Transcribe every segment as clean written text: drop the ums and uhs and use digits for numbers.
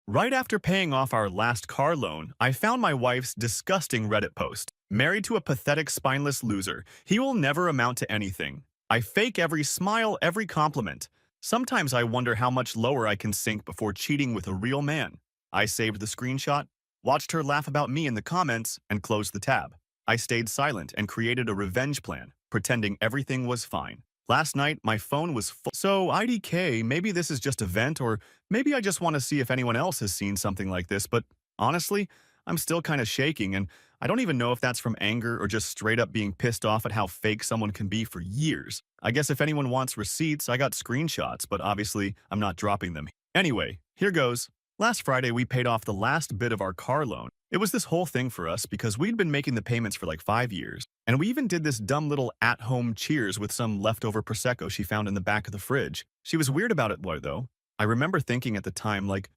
Right after paying off our last car loan, I found my wife's disgusting Reddit post. Married to a pathetic, spineless loser. He will never amount to anything. I fake every smile, every compliment. Sometimes I wonder how much lower I can sink before cheating with a real man. I saved the screenshot, watched her laugh about me in the comments, and closed the tab. I stayed silent and created a revenge plan, pretending everything was fine. Last night, my phone was full. So, IDK, maybe this is just a vent, or maybe I just want to see if anyone else has seen something like this, but honestly, I'm still kind of shaking, and I don't even know if that's from anger or just straight up being pissed off at how fake someone can be for years. I guess if anyone wants receipts, I got screenshots, but obviously, I'm not dropping them. Anyway, here goes. Last Friday, we paid off the last bit of our car loan. It was this whole thing for us because we'd been making the payments for like 5 years. And we even did this dumb little at-home cheers with some leftover Prosecco she found in the back of the fridge. She was weird about it, though. I remember thinking at the time, like,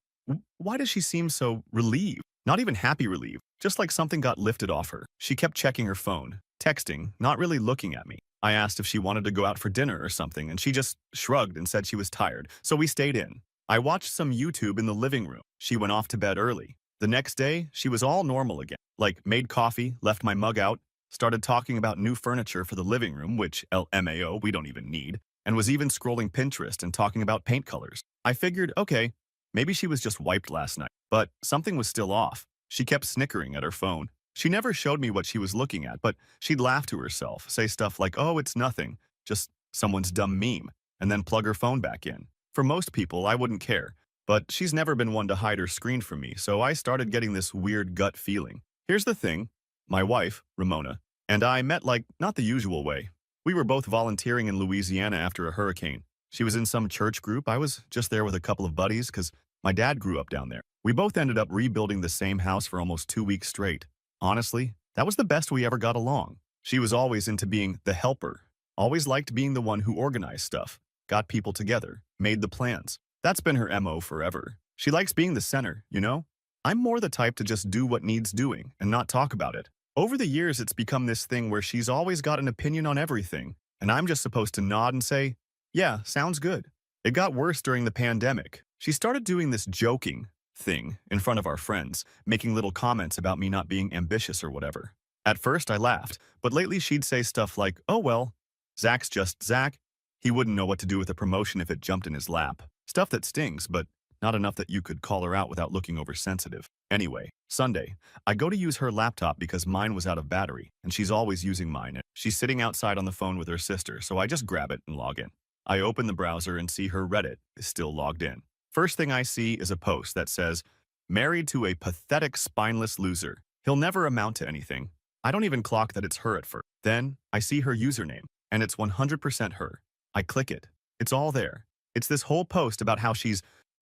why does she seem so relieved? Not even happy relieved, just like something got lifted off her. She kept checking her phone, texting, not really looking at me. I asked if she wanted to go out for dinner or something, and she just shrugged and said she was tired, so we stayed in. I watched some YouTube in the living room. She went off to bed early. The next day, she was all normal again. Like, made coffee, left my mug out, started talking about new furniture for the living room, which LMAO, we don't even need, and was even scrolling Pinterest and talking about paint colors. I figured, okay, maybe she was just wiped last night. But something was still off. She kept snickering at her phone. She never showed me what she was looking at, but she'd laugh to herself, say stuff like, oh, it's nothing, just someone's dumb meme, and then plug her phone back in. For most people, I wouldn't care, but she's never been one to hide her screen from me, so I started getting this weird gut feeling. Here's the thing. My wife, Ramona, and I met like not the usual way. We were both volunteering in Louisiana after a hurricane. She was in some church group. I was just there with a couple of buddies because my dad grew up down there. We both ended up rebuilding the same house for almost 2 weeks straight. Honestly, that was the best we ever got along. She was always into being the helper, always liked being the one who organized stuff, got people together, made the plans. That's been her MO forever. She likes being the center, you know? I'm more the type to just do what needs doing and not talk about it. Over the years, it's become this thing where she's always got an opinion on everything, and I'm just supposed to nod and say, yeah, sounds good. It got worse during the pandemic. She started doing this joking thing in front of our friends, making little comments about me not being ambitious or whatever. At first, I laughed, but lately she'd say stuff like, oh well, Zach's just Zach. He wouldn't know what to do with a promotion if it jumped in his lap. Stuff that stings, but not enough that you could call her out without looking oversensitive. Anyway, Sunday, I go to use her laptop because mine was out of battery, and she's always using mine. She's sitting outside on the phone with her sister, so I just grab it and log in. I open the browser and see her Reddit is still logged in. First thing I see is a post that says, married to a pathetic, spineless loser. He'll never amount to anything. I don't even clock that it's her at first. Then, I see her username, and it's 100% her. I click it. It's all there. It's this whole post about how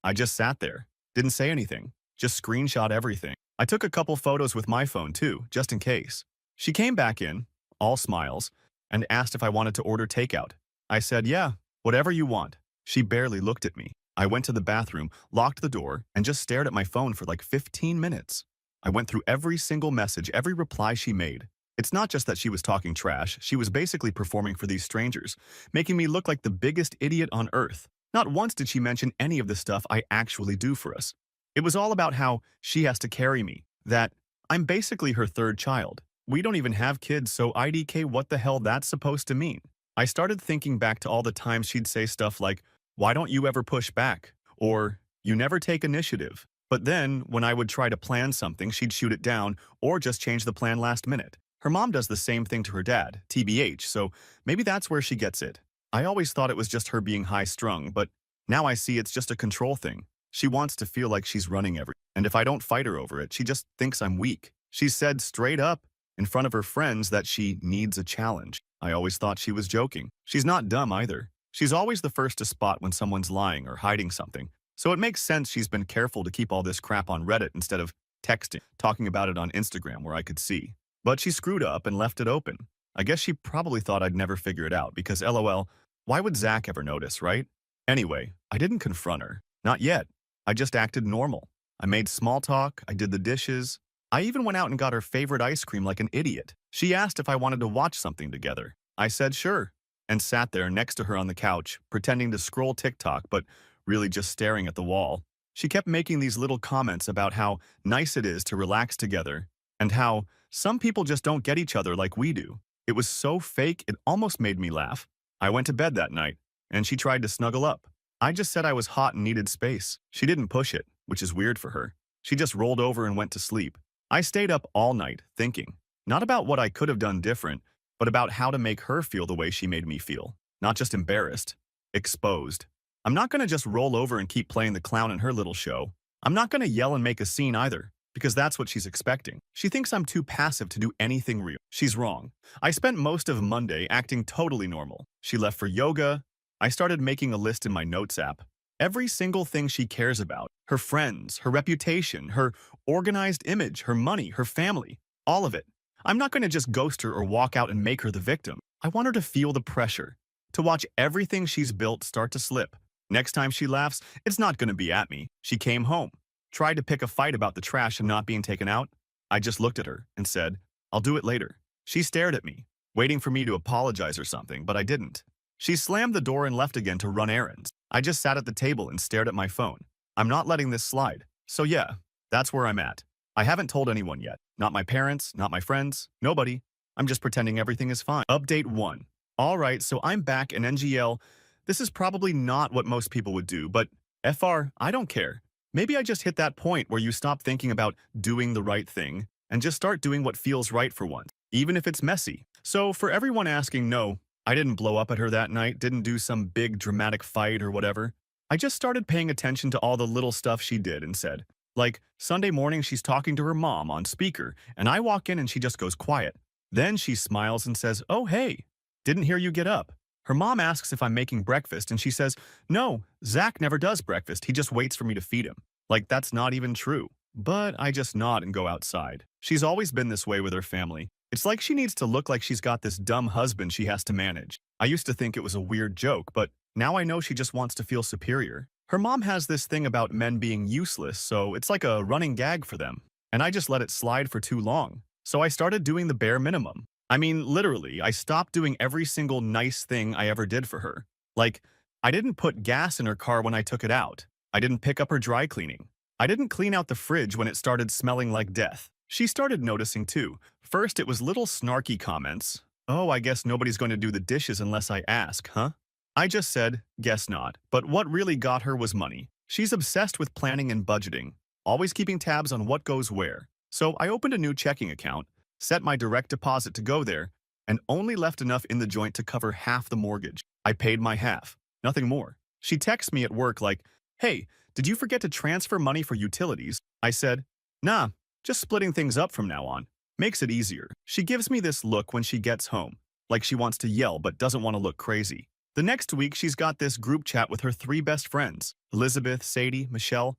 I just sat there, didn't say anything, just screenshot everything. I took a couple photos with my phone too, just in case. She came back in, all smiles, and asked if I wanted to order takeout. I said, yeah, whatever you want. She barely looked at me. I went to the bathroom, locked the door, and just stared at my phone for like 15 minutes. I went through every single message, every reply she made. It's not just that she was talking trash, she was basically performing for these strangers, making me look like the biggest idiot on earth. Not once did she mention any of the stuff I actually do for us. It was all about how she has to carry me, that I'm basically her third child. We don't even have kids, so IDK, what the hell that's supposed to mean? I started thinking back to all the times she'd say stuff like, why don't you ever push back? Or, you never take initiative. But then, when I would try to plan something, she'd shoot it down or just change the plan last minute. Her mom does the same thing to her dad, TBH, so maybe that's where she gets it. I always thought it was just her being high-strung, but now I see it's just a control thing. She wants to feel like she's running everything, and if I don't fight her over it, she just thinks I'm weak. She said straight up, in front of her friends, that she needs a challenge. I always thought she was joking. She's not dumb either. She's always the first to spot when someone's lying or hiding something, so it makes sense she's been careful to keep all this crap on Reddit instead of texting, talking about it on Instagram where I could see. But she screwed up and left it open. I guess she probably thought I'd never figure it out because LOL, why would Zach ever notice, right? Anyway, I didn't confront her. Not yet. I just acted normal. I made small talk, I did the dishes. I even went out and got her favorite ice cream like an idiot. She asked if I wanted to watch something together. I said sure, and sat there next to her on the couch, pretending to scroll TikTok, but really just staring at the wall. She kept making these little comments about how nice it is to relax together and how some people just don't get each other like we do. It was so fake, it almost made me laugh. I went to bed that night, and she tried to snuggle up. I just said I was hot and needed space. She didn't push it, which is weird for her. She just rolled over and went to sleep. I stayed up all night thinking, not about what I could have done different, but about how to make her feel the way she made me feel. Not just embarrassed, exposed. I'm not going to just roll over and keep playing the clown in her little show. I'm not going to yell and make a scene either, because that's what she's expecting. She thinks I'm too passive to do anything real. She's wrong. I spent most of Monday acting totally normal. She left for yoga. I started making a list in my notes app. Every single thing she cares about, her friends, her reputation, her organized image, her money, her family, all of it. I'm not going to just ghost her or walk out and make her the victim. I want her to feel the pressure, to watch everything she's built start to slip. Next time she laughs, it's not going to be at me. She came home, tried to pick a fight about the trash and not being taken out. I just looked at her and said, I'll do it later. She stared at me, waiting for me to apologize or something, but I didn't. She slammed the door and left again to run errands. I just sat at the table and stared at my phone. I'm not letting this slide. So yeah, that's where I'm at. I haven't told anyone yet. Not my parents, not my friends, nobody. I'm just pretending everything is fine. Update 1. Alright, so I'm back in NGL. This is probably not what most people would do, but FR, I don't care. Maybe I just hit that point where you stop thinking about doing the right thing and just start doing what feels right for once, even if it's messy. So for everyone asking, no, I didn't blow up at her that night, didn't do some big dramatic fight or whatever. I just started paying attention to all the little stuff she did and said, like, Sunday morning she's talking to her mom on speaker, and I walk in and she just goes quiet. Then she smiles and says, oh hey, didn't hear you get up. Her mom asks if I'm making breakfast, and she says, no, Zach never does breakfast, he just waits for me to feed him. Like, that's not even true. But I just nod and go outside. She's always been this way with her family. It's like she needs to look like she's got this dumb husband she has to manage. I used to think it was a weird joke, but now I know she just wants to feel superior. Her mom has this thing about men being useless, so it's like a running gag for them. And I just let it slide for too long. So I started doing the bare minimum. I mean, literally, I stopped doing every single nice thing I ever did for her. Like, I didn't put gas in her car when I took it out. I didn't pick up her dry cleaning. I didn't clean out the fridge when it started smelling like death. She started noticing too. First, it was little snarky comments. Oh, I guess nobody's going to do the dishes unless I ask, huh? I just said, guess not. But what really got her was money. She's obsessed with planning and budgeting, always keeping tabs on what goes where. So I opened a new checking account, set my direct deposit to go there, and only left enough in the joint to cover half the mortgage. I paid my half, nothing more. She texts me at work like, hey, did you forget to transfer money for utilities? I said, nah, just splitting things up from now on. Makes it easier. She gives me this look when she gets home, like she wants to yell but doesn't want to look crazy. The next week, she's got this group chat with her 3 best friends, Elizabeth, Sadie, Michelle,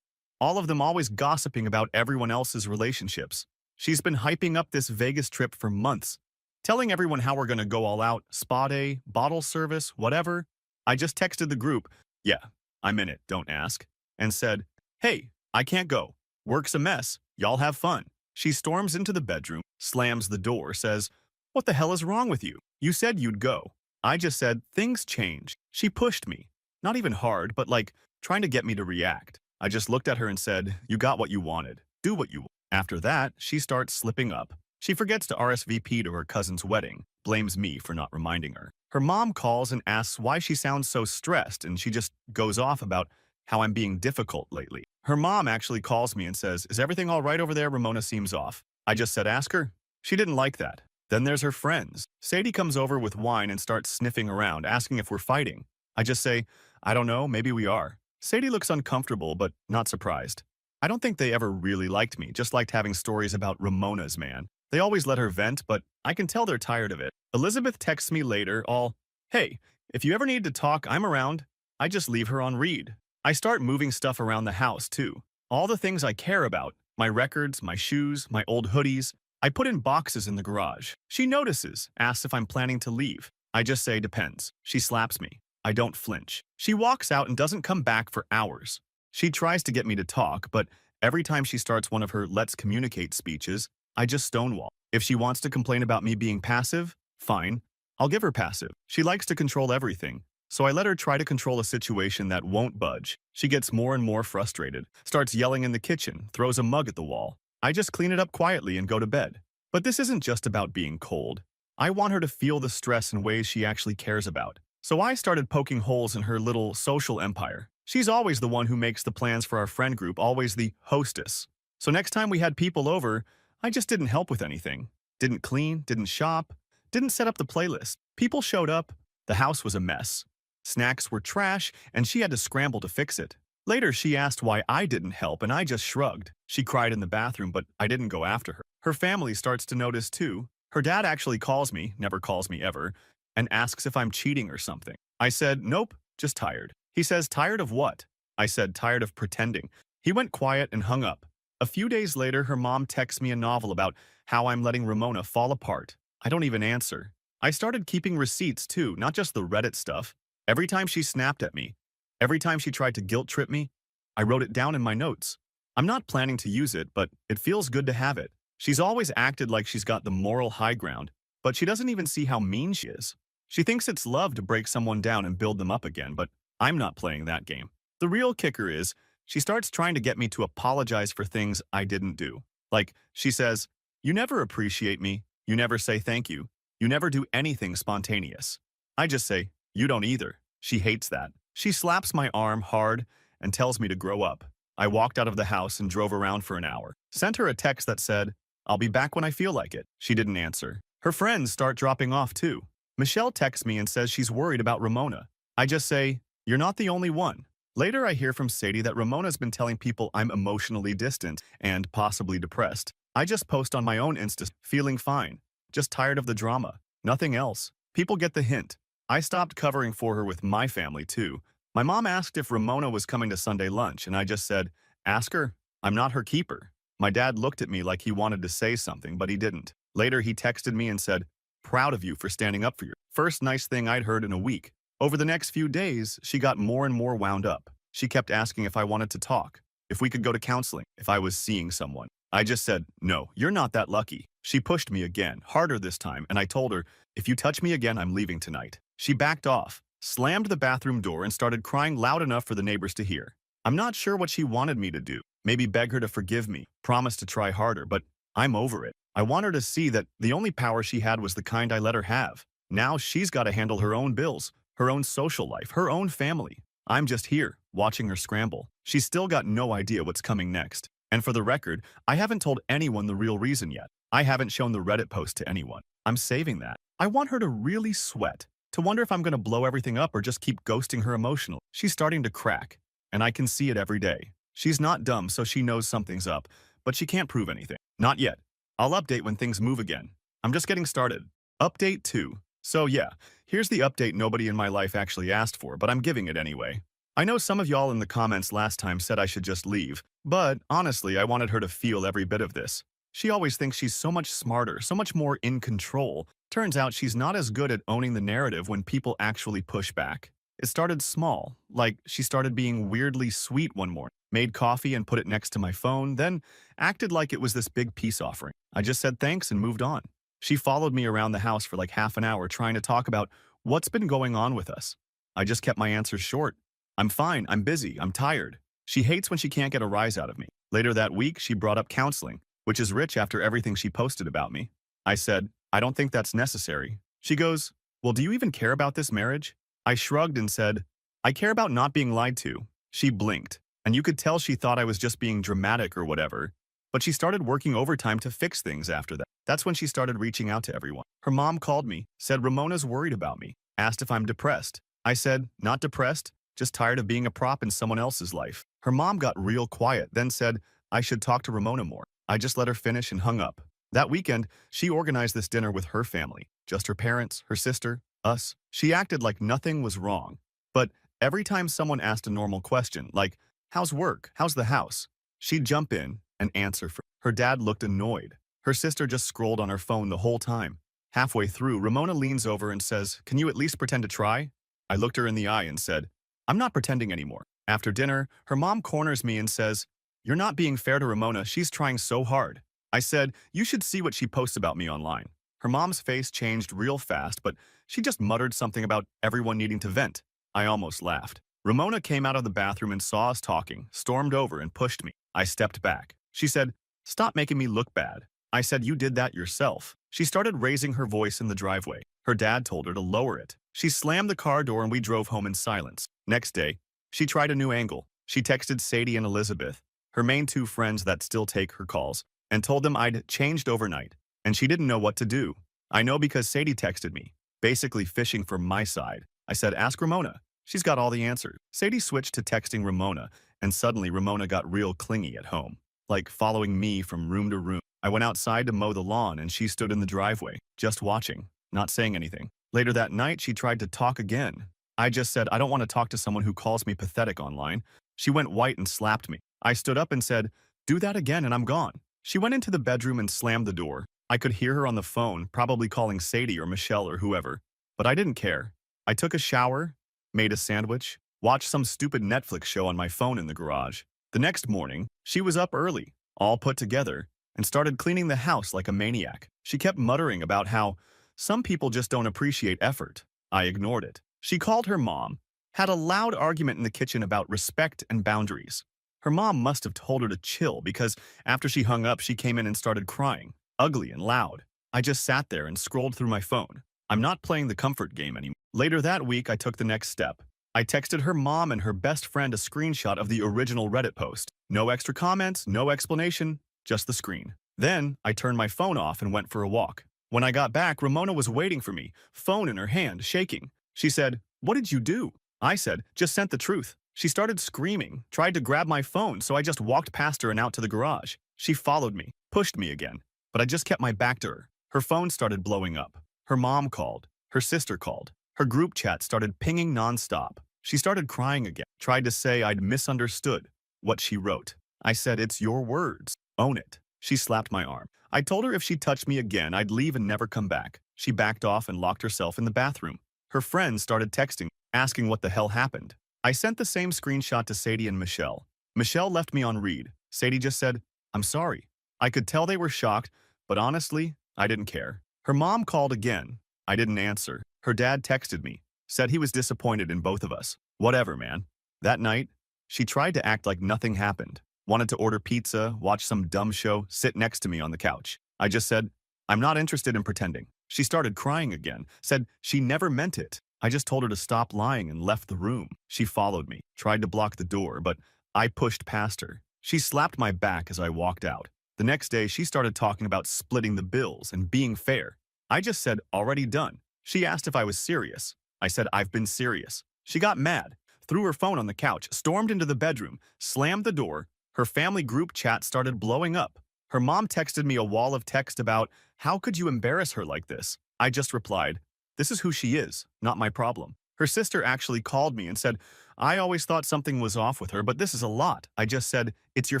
all of them always gossiping about everyone else's relationships. She's been hyping up this Vegas trip for months, telling everyone how we're going to go all out, spa day, bottle service, whatever. I just texted the group, yeah, I'm in it, don't ask, and said, hey, I can't go. Work's a mess. Y'all have fun. She storms into the bedroom, slams the door, says, what the hell is wrong with you? You said you'd go. I just said, things change. She pushed me. Not even hard, but like, trying to get me to react. I just looked at her and said, you got what you wanted. Do what you want. After that, she starts slipping up. She forgets to RSVP to her cousin's wedding, blames me for not reminding her. Her mom calls and asks why she sounds so stressed, and she just goes off about how I'm being difficult lately. Her mom actually calls me and says, is everything all right over there? Ramona seems off. I just said, ask her. She didn't like that. Then there's her friends. Sadie comes over with wine and starts sniffing around, asking if we're fighting. I just say, I don't know, maybe we are. Sadie looks uncomfortable, but not surprised. I don't think they ever really liked me, just liked having stories about Ramona's man. They always let her vent, but I can tell they're tired of it. Elizabeth texts me later, all, hey, if you ever need to talk, I'm around. I just leave her on read. I start moving stuff around the house, too. All the things I care about, my records, my shoes, my old hoodies, I put in boxes in the garage. She notices, asks if I'm planning to leave. I just say, depends. She slaps me. I don't flinch. She walks out and doesn't come back for hours. She tries to get me to talk, but every time she starts one of her let's communicate speeches, I just stonewall. If she wants to complain about me being passive, fine. I'll give her passive. She likes to control everything, So I let her try to control a situation that won't budge. She gets more and more frustrated, starts yelling in the kitchen, throws a mug at the wall. I just clean it up quietly and go to bed. But this isn't just about being cold. I want her to feel the stress in ways she actually cares about. So I started poking holes in her little social empire. She's always the one who makes the plans for our friend group, always the hostess. So next time we had people over, I just didn't help with anything. Didn't clean, didn't shop, didn't set up the playlist. People showed up. The house was a mess. Snacks were trash, and she had to scramble to fix it. Later, she asked why I didn't help, and I just shrugged. She cried in the bathroom, but I didn't go after her. Her family starts to notice too. Her dad actually calls me, never calls me ever, and asks if I'm cheating or something. I said, nope, just tired. He says, tired of what? I said, tired of pretending. He went quiet and hung up. A few days later, her mom texts me a novel about how I'm letting Ramona fall apart. I don't even answer. I started keeping receipts too, not just the Reddit stuff. Every time she snapped at me, every time she tried to guilt trip me, I wrote it down in my notes. I'm not planning to use it, but it feels good to have it. She's always acted like she's got the moral high ground, but she doesn't even see how mean she is. She thinks it's love to break someone down and build them up again, but I'm not playing that game. The real kicker is, she starts trying to get me to apologize for things I didn't do. Like, she says, you never appreciate me, you never say thank you, you never do anything spontaneous. I just say, you don't either. She hates that. She slaps my arm hard and tells me to grow up. I walked out of the house and drove around for an hour. Sent her a text that said, I'll be back when I feel like it. She didn't answer. Her friends start dropping off too. Michelle texts me and says she's worried about Ramona. I just say, you're not the only one. Later, I hear from Sadie that Ramona's been telling people I'm emotionally distant and possibly depressed. I just post on my own Insta, feeling fine. Just tired of the drama. Nothing else. People get the hint. I stopped covering for her with my family too. My mom asked if Ramona was coming to Sunday lunch, and I just said, ask her. I'm not her keeper. My dad looked at me like he wanted to say something, but he didn't. Later, he texted me and said, proud of you for standing up for your first nice thing I'd heard in a week. Over the next few days, she got more and more wound up. She kept asking if I wanted to talk, if we could go to counseling, if I was seeing someone. I just said, no, you're not that lucky. She pushed me again, harder this time, and I told her, if you touch me again, I'm leaving tonight. She backed off, slammed the bathroom door, and started crying loud enough for the neighbors to hear. I'm not sure what she wanted me to do. Maybe beg her to forgive me, promise to try harder, but I'm over it. I want her to see that the only power she had was the kind I let her have. Now she's got to handle her own bills, her own social life, her own family. I'm just here, watching her scramble. She's still got no idea what's coming next. And for the record, I haven't told anyone the real reason yet. I haven't shown the Reddit post to anyone. I'm saving that. I want her to really sweat, to wonder if I'm going to blow everything up or just keep ghosting her emotionally. She's starting to crack, and I can see it every day. She's not dumb, so she knows something's up, but she can't prove anything. Not yet. I'll update when things move again. I'm just getting started. Update 2. So yeah, here's the update nobody in my life actually asked for, but I'm giving it anyway. I know some of y'all in the comments last time said I should just leave, but honestly, I wanted her to feel every bit of this. She always thinks she's so much smarter, so much more in control. Turns out she's not as good at owning the narrative when people actually push back. It started small, like she started being weirdly sweet one morning, made coffee and put it next to my phone, then acted like it was this big peace offering. I just said thanks and moved on. She followed me around the house for like half an hour trying to talk about what's been going on with us. I just kept my answers short. I'm fine, I'm busy, I'm tired. She hates when she can't get a rise out of me. Later that week, she brought up counseling, which is rich after everything she posted about me. I said, I don't think that's necessary. She goes, well, do you even care about this marriage? I shrugged and said, I care about not being lied to. She blinked, and you could tell she thought I was just being dramatic or whatever. But she started working overtime to fix things after that. That's when she started reaching out to everyone. Her mom called me, said Ramona's worried about me, asked if I'm depressed. I said, not depressed, just tired of being a prop in someone else's life. Her mom got real quiet, then said I should talk to Ramona more. I just let her finish and hung up. That weekend, she organized this dinner with her family, just her parents, her sister, us. She acted like nothing was wrong. But every time someone asked a normal question, like, how's work, how's the house, she'd jump in and answer for her. Dad looked annoyed. Her sister just scrolled on her phone the whole time. Halfway through, Ramona leans over and says, can you at least pretend to try? I looked her in the eye and said, I'm not pretending anymore. After dinner, her mom corners me and says, you're not being fair to Ramona, she's trying so hard. I said, you should see what she posts about me online. Her mom's face changed real fast, but she just muttered something about everyone needing to vent. I almost laughed. Ramona came out of the bathroom and saw us talking, stormed over and pushed me. I stepped back. She said, "Stop making me look bad." I said, "You did that yourself." She started raising her voice in the driveway. Her dad told her to lower it. She slammed the car door and we drove home in silence. Next day, she tried a new angle. She texted Sadie and Elizabeth, her main two friends that still take her calls, and told them I'd changed overnight, and she didn't know what to do. I know because Sadie texted me, basically fishing for my side. I said, "Ask Ramona. She's got all the answers." Sadie switched to texting Ramona, and suddenly Ramona got real clingy at home, like following me from room to room. I went outside to mow the lawn and she stood in the driveway, just watching, not saying anything. Later that night, she tried to talk again. I just said, "I don't want to talk to someone who calls me pathetic online." She went white and slapped me. I stood up and said, "Do that again and I'm gone." She went into the bedroom and slammed the door. I could hear her on the phone, probably calling Sadie or Michelle or whoever, but I didn't care. I took a shower, made a sandwich, watched some stupid Netflix show on my phone in the garage. The next morning, she was up early, all put together, and started cleaning the house like a maniac. She kept muttering about how some people just don't appreciate effort. I ignored it. She called her mom, had a loud argument in the kitchen about respect and boundaries. Her mom must have told her to chill because after she hung up, she came in and started crying, ugly and loud. I just sat there and scrolled through my phone. I'm not playing the comfort game anymore. Later that week, I took the next step. I texted her mom and her best friend a screenshot of the original Reddit post. No extra comments, no explanation, just the screen. Then, I turned my phone off and went for a walk. When I got back, Ramona was waiting for me, phone in her hand, shaking. She said, "What did you do?" I said, "Just sent the truth." She started screaming, tried to grab my phone, so I just walked past her and out to the garage. She followed me, pushed me again, but I just kept my back to her. Her phone started blowing up. Her mom called. Her sister called. Her group chat started pinging nonstop. She started crying again, tried to say I'd misunderstood what she wrote. I said, "It's your words. Own it." She slapped my arm. I told her if she touched me again, I'd leave and never come back. She backed off and locked herself in the bathroom. Her friends started texting, asking what the hell happened. I sent the same screenshot to Sadie and Michelle. Michelle left me on read. Sadie just said, "I'm sorry." I could tell they were shocked, but honestly, I didn't care. Her mom called again. I didn't answer. Her dad texted me, said he was disappointed in both of us. Whatever, man. That night, she tried to act like nothing happened. Wanted to order pizza, watch some dumb show, sit next to me on the couch. I just said, "I'm not interested in pretending." She started crying again, said she never meant it. I just told her to stop lying and left the room. She followed me, tried to block the door, but I pushed past her. She slapped my back as I walked out. The next day, she started talking about splitting the bills and being fair. I just said, "Already done." She asked if I was serious. I said, "I've been serious." She got mad, threw her phone on the couch, stormed into the bedroom, slammed the door. Her family group chat started blowing up. Her mom texted me a wall of text about, "How could you embarrass her like this?" I just replied, "This is who she is, not my problem." Her sister actually called me and said, "I always thought something was off with her, but this is a lot." I just said, "It's your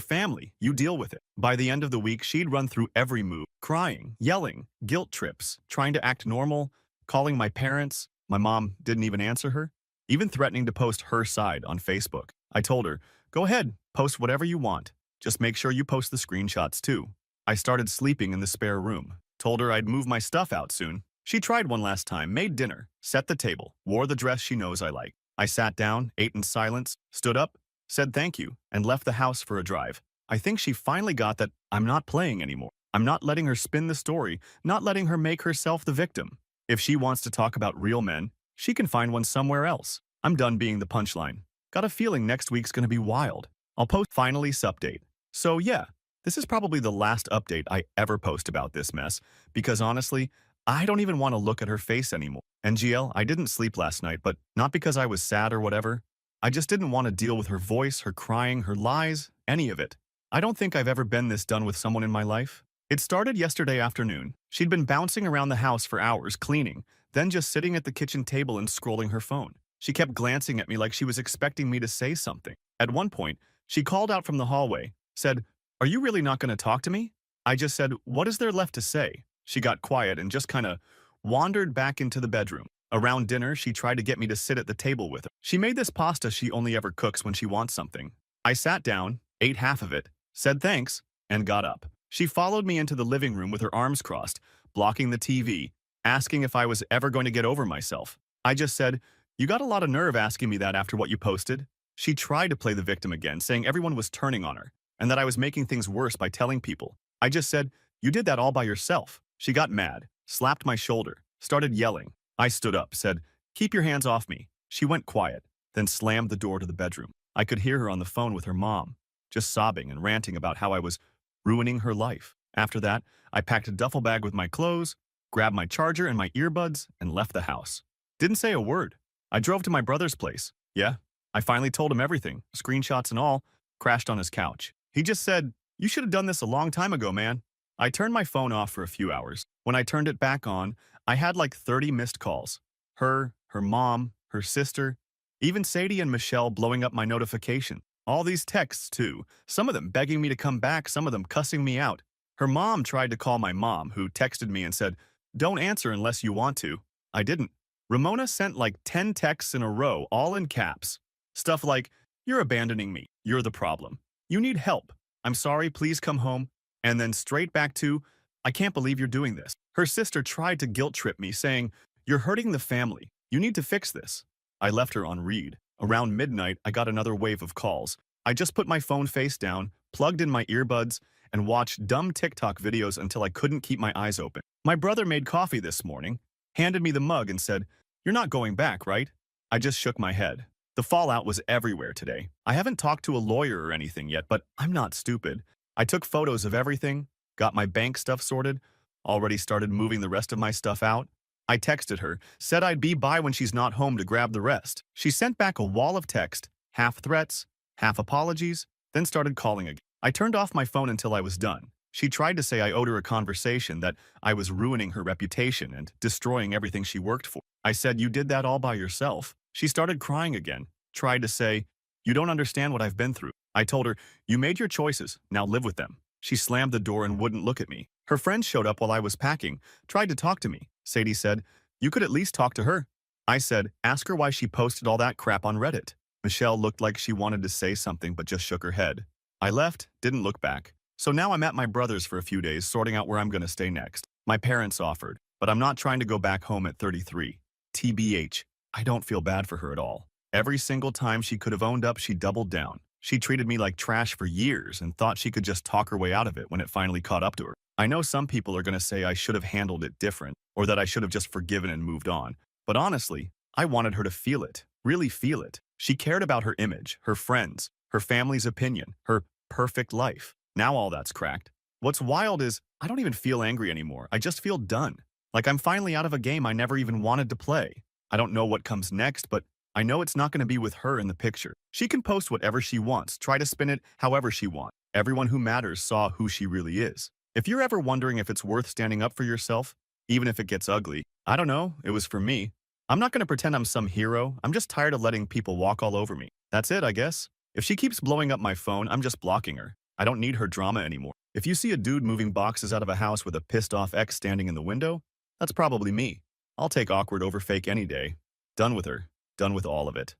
family. You deal with it." By the end of the week, she'd run through every move, crying, yelling, guilt trips, trying to act normal, calling my parents. My mom didn't even answer her, even threatening to post her side on Facebook. I told her, "Go ahead, post whatever you want. Just make sure you post the screenshots too." I started sleeping in the spare room. Told her I'd move my stuff out soon. She tried one last time, made dinner, set the table, wore the dress she knows I like. I sat down, ate in silence, stood up, said thank you, and left the house for a drive. I think she finally got that I'm not playing anymore. I'm not letting her spin the story, not letting her make herself the victim. If she wants to talk about real men, she can find one somewhere else. I'm done being the punchline. Got a feeling next week's gonna be wild. I'll post finally update. So yeah, this is probably the last update I ever post about this mess, because honestly, I don't even want to look at her face anymore. NGL, I didn't sleep last night, but not because I was sad or whatever. I just didn't want to deal with her voice, her crying, her lies, any of it. I don't think I've ever been this done with someone in my life. It started yesterday afternoon. She'd been bouncing around the house for hours, cleaning, then just sitting at the kitchen table and scrolling her phone. She kept glancing at me like she was expecting me to say something. At one point, she called out from the hallway, said, "Are you really not going to talk to me?" I just said, "What is there left to say?" She got quiet and just kind of wandered back into the bedroom. Around dinner, she tried to get me to sit at the table with her. She made this pasta she only ever cooks when she wants something. I sat down, ate half of it, said thanks, and got up. She followed me into the living room with her arms crossed, blocking the TV, asking if I was ever going to get over myself. I just said, You got a lot of nerve asking me that after what you posted. She tried to play the victim again, saying everyone was turning on her and that I was making things worse by telling people. I just said, you did that all by yourself. She got mad, slapped my shoulder, started yelling. I stood up, said, keep your hands off me. She went quiet, then slammed the door to the bedroom. I could hear her on the phone with her mom, just sobbing and ranting about how I was ruining her life. After that, I packed a duffel bag with my clothes, grabbed my charger and my earbuds, and left the house. Didn't say a word. I drove to my brother's place. Yeah, I finally told him everything, screenshots and all, crashed on his couch. He just said, you should have done this a long time ago, man. I turned my phone off for a few hours. When I turned it back on, I had like 30 missed calls. Her mom, her sister, even Sadie and Michelle blowing up my notification. All these texts, too. Some of them begging me to come back, some of them cussing me out. Her mom tried to call my mom, who texted me and said, don't answer unless you want to. I didn't. Ramona sent like 10 texts in a row, all in caps. Stuff like, you're abandoning me. You're the problem. You need help. I'm sorry, please come home. And then straight back to, I can't believe you're doing this. Her sister tried to guilt trip me, saying, you're hurting the family. You need to fix this. I left her on read. Around midnight, I got another wave of calls. I just put my phone face down, plugged in my earbuds, and watched dumb TikTok videos until I couldn't keep my eyes open. My brother made coffee this morning, handed me the mug and said, you're not going back, right? I just shook my head. The fallout was everywhere today. I haven't talked to a lawyer or anything yet, but I'm not stupid. I took photos of everything, got my bank stuff sorted, already started moving the rest of my stuff out. I texted her, said I'd be by when she's not home to grab the rest. She sent back a wall of text, half threats, half apologies, then started calling again. I turned off my phone until I was done. She tried to say I owed her a conversation, that I was ruining her reputation and destroying everything she worked for. I said, you did that all by yourself. She started crying again, tried to say, you don't understand what I've been through. I told her, you made your choices, now live with them. She slammed the door and wouldn't look at me. Her friends showed up while I was packing, tried to talk to me. Sadie said, you could at least talk to her. I said, ask her why she posted all that crap on Reddit. Michelle looked like she wanted to say something but just shook her head. I left, didn't look back. So now I'm at my brother's for a few days, sorting out where I'm going to stay next. My parents offered, but I'm not trying to go back home at 33. TBH, I don't feel bad for her at all. Every single time she could have owned up, she doubled down. She treated me like trash for years and thought she could just talk her way out of it when it finally caught up to her. I know some people are going to say I should have handled it different, or that I should have just forgiven and moved on. But honestly, I wanted her to feel it, really feel it. She cared about her image, her friends, her family's opinion, her perfect life. Now all that's cracked. What's wild is I don't even feel angry anymore. I just feel done. Like I'm finally out of a game I never even wanted to play. I don't know what comes next, but I know it's not going to be with her in the picture. She can post whatever she wants, try to spin it however she wants. Everyone who matters saw who she really is. If you're ever wondering if it's worth standing up for yourself, even if it gets ugly, I don't know, it was for me. I'm not going to pretend I'm some hero. I'm just tired of letting people walk all over me. That's it, I guess. If she keeps blowing up my phone, I'm just blocking her. I don't need her drama anymore. If you see a dude moving boxes out of a house with a pissed off ex standing in the window, that's probably me. I'll take awkward over fake any day. Done with her. Done with all of it.